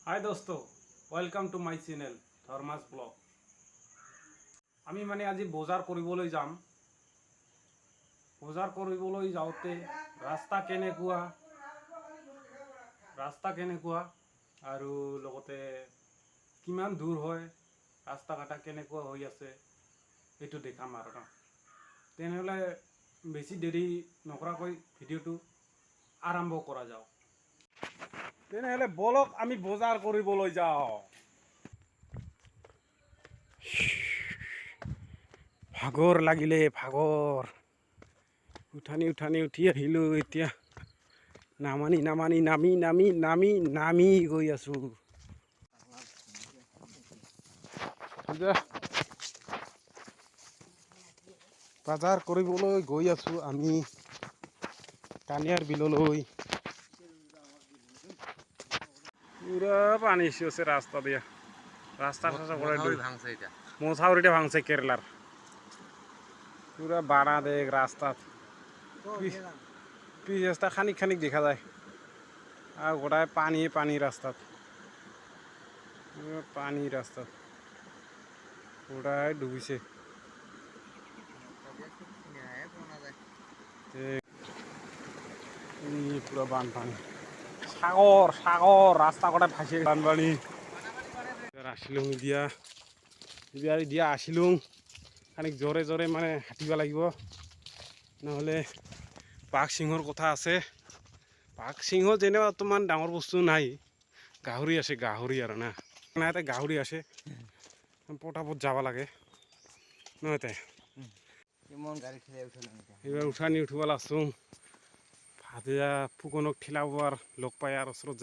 হাই দোস্ত, welcome to my channel ধৰ্মাছ blog. আমি আজি বজাৰ কৰিবলৈ যাম। বজাৰ কৰিবলৈ যাওঁতে ৰাস্তা কেনেকুৱা আৰু লগতে কিমান দূৰ হয়, ৰাস্তা ঘাট কেনেকুৱা হৈ আছে সেইটো দেখাম আৰু ন। তেনেহ'লে বেছি দেৰি নকৰাকৈ ভিডিঅ'টো আৰম্ভ কৰা যাওক। তেনেহ'লে বলক আমি বজাৰ কৰিবলৈ যাওঁ। ভাগৰ লাগিলে উঠি আহিলোঁ। এতিয়া নামি গৈ আছো। বজাৰ কৰিবলৈ গৈ আছো আমি কানিয়াৰ বিললৈ। পুরা পানি এসেছে রাস্তা দিয়ে, রাস্তা মশাউরিটা ভাঙছে কেরালার। পুরা বাড়া দেখ রাস্তা, পিচ রাস্তা খানিক দেখা যায় আর গোটায় পানি রাস্তাত, পানি রাস্তাত গোটায় ডুবিছে। পুরা বানপানী, সাগর রাস্তা গোটায় ভাসে বানপানী। আসিলুং দিয়া আসিলুং খানিক জোরে হাঁটিব লাগিব, নহ'লে বাঘ সিংহৰ কথা আছে। বাঘ সিংহ যেনে বৰ্তমান ডাঙৰ বস্তু নাই, গাহৰি আছে, গাহৰি আৰু না ইয়াতে গাহৰি আছে। পটাপট যাব লাগে নহয় তে। এইবাৰ উঠিব লাগছোং। ভাজিয়া ফুকনক ঠেলাব আৰু লগ পাই আৰু ওচৰত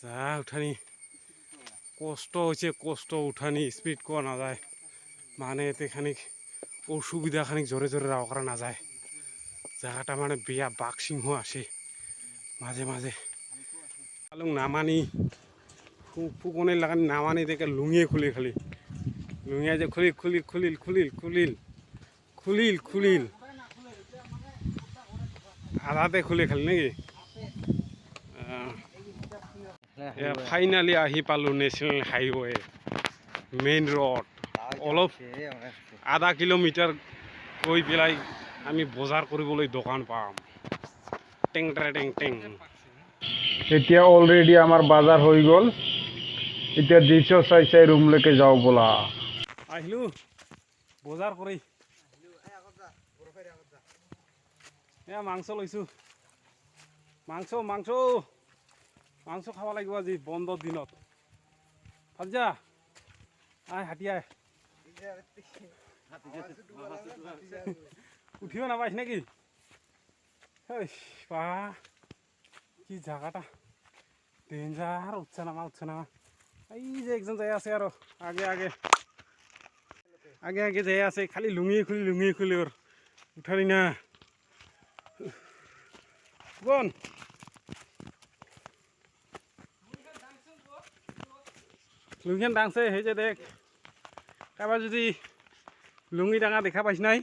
যা উঠানি কষ্ট হৈছে, উঠানি স্পীড কোৱা নাযায়, এতে খানিক অসুবিধা, খানিক জোরে রাও করা নাযায়। জায়গাটা বেয়া, বাঘ সিংহ আসে মাঝে নামানি ফুকনের লাগানি নামানি দেখে লুঙিয়ে খালি লুঙিয়ে যে খুলিল আধাতে খুলে খালি নাকি। ফাইনালি আহি পালো নেশ্যনেল হাইৱে, মেইন ৰোড। অলপ আধা কিলোমিটাৰ গৈ পেলাই আমি বজাৰ কৰিবলৈ দোকান পাম। টেং। এতিয়া অলৰেডি আমাৰ বজাৰ হৈ গ'ল। এতিয়া দৃশ্য চাই ৰুমলৈকে যাওঁ ব'লা। আহিলো বজাৰ কৰি, মাংস লৈছো। মাংস খাব লাগিব আজি বন্ধৰ দিনত। ভাজা হাতী আয় উঠিব নাপাইছ নাকি? কি জায়গাটা ডেঞ্জাৰ। উঠছে নামা। এই যে একজন যাই আছে আৰু আগে যাই আছে, খালি লুঙিয়ে খুলি ওৰ উঠালি না কোন। লুঙিখন ডাঙছে, সেই যে দেখ, কাৰোবাৰ যদি লুঙি ডাঙা দেখা পাইছ নাই,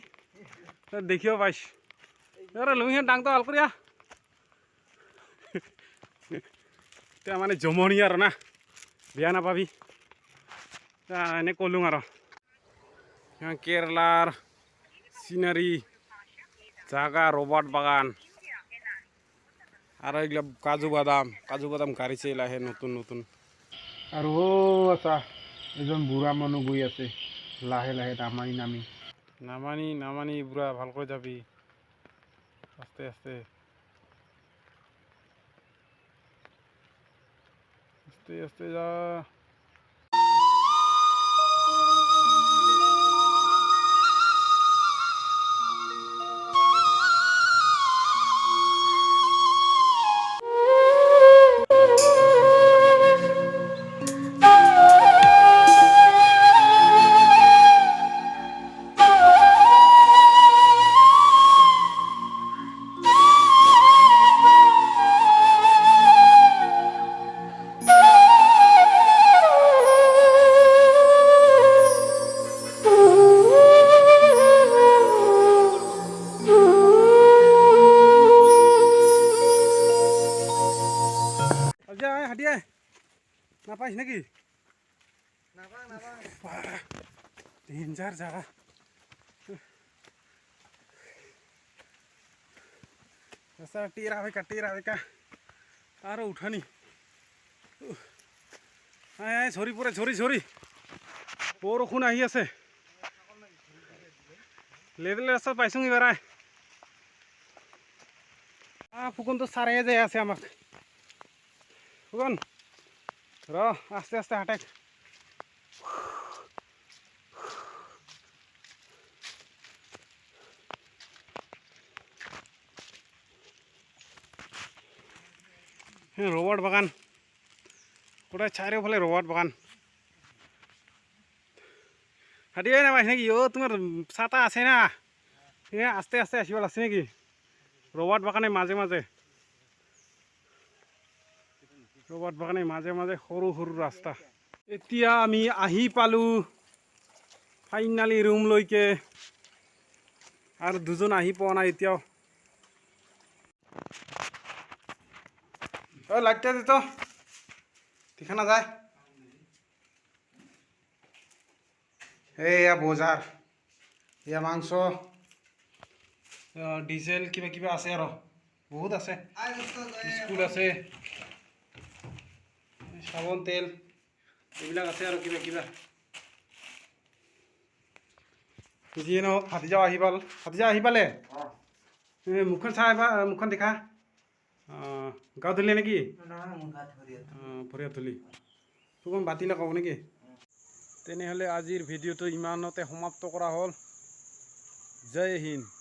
দেখিব পাইছ। লুঙিখন ডাঙটো ভাল কৰিয়া এতিয়া জমনি আৰু না, বেয়া নাপাবি। এনে কলুং আৰু কেৰেলাৰ চিনারি জাগা, রবার্ট বাগান আর এগুলা কাজু বাদাম গাড়িছে লাহে নতুন। আর আচ্ছা, এজন বুঢ়া মানুহ গৈ আছে লাহে নামানি বুঢ়া, ভালকৈ যাবি, আস্তে যা। নাপাইছ নেকি ডেঞ্জাৰ জাগা টিৰা বেকা আৰু উঠানি ঝৰি পৰে ঝৰি বৰষুণ আহি আছে লেভেল ৰাস্তাত পাইছোঁগি বাৰাই ফুকনটো চাৰে যাই আছে আমাক ফুকন আস্তে আস্তে হাঁটেক রবার্ট বাগান গোটাই চারিওফালে রবার্ট বাগান হাঁটিয়ে নাপাইছে নাকি তোমার ছাতা আছে না আস্তে আস্তে আসিব লাগছে নাকি রবার্ট বাগানের মাঝে রবার্ট বাগানের মাঝে সৰু সৰু ৰাস্তা এতিয়া আমি আহি পালোঁ ফাইনালি ৰুমলৈকে আৰু দুজন আহি পোৱা নাই এতিয়াও লাইটটা দিত দেখা নাযায় এয়া বজাৰ এয়া মাংস ডিজেল কিবা আছে আৰু বহুত আছে বিস্কুট আছে চাবোন তেল এইবিলাক আছে আৰু কিবা যিয়ে নহওক ভাতিজা আহি পালে মুখখন চাই মুখখন দেখা গা ধুলি নেকি ভৰিয়াত ধুলি তোক বাতি লগাব নেকি তেনেহ'লে আজিৰ ভিডিঅ'টো ইমানতে সমাপ্ত কৰা হ'ল জয় হিন্দ